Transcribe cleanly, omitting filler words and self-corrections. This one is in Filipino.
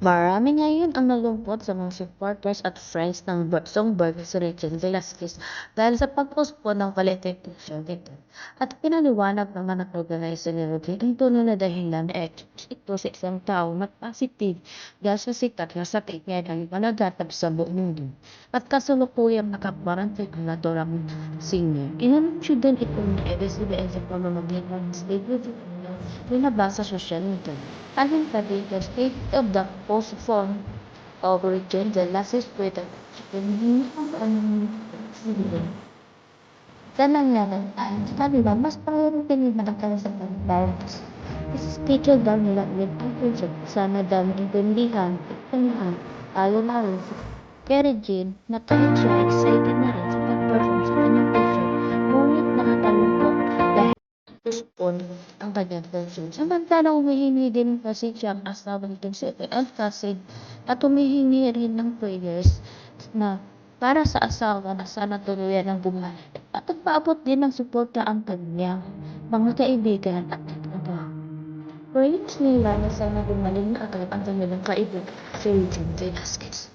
Marami ngayon ang nalungkot sa mga supporters at friends ng songbird si Rachel Velasquez dahil sa pag-postpone ng Valentine show nito. At pinaliwanag naman ng organizer ni Rodrigo ang tunay na dahilan ay ito sa isang tao na positive dahil sa sikat na sakit ngayon ang malagatap sa buong mundo. At kasalukuyang nakakwarantay ang naturang singer. Inanunsyo din itong ABS-CBN sa pamamagitan ng state review binabasa sa social media. Aling sabi, the state of the postform of region, the latest Twitter, hindi ang nangyari ay sabi ba, mas priority nila nagkaroon sa pag-balance. Schedule daw nila ulit ang project. Sana daw intindihan, lalo kay Regine na kahit siya excited na rin sa pag-perform sa kanyang picture, ngunit nakakalungkot dahil postpone ang kanyang version. Samantalang humihingi din kasi siya ang asawa nitong si Ed Cassid at humihingi rin ng prayers na para sa asawa na sana tuluyan ang bumalik at nagpaabot din ng suporta ang kanyang mga kaibigan at trabaho. Prayers nila na sana gumaling agad ang kanilang kaibigan si Regine Velasquez.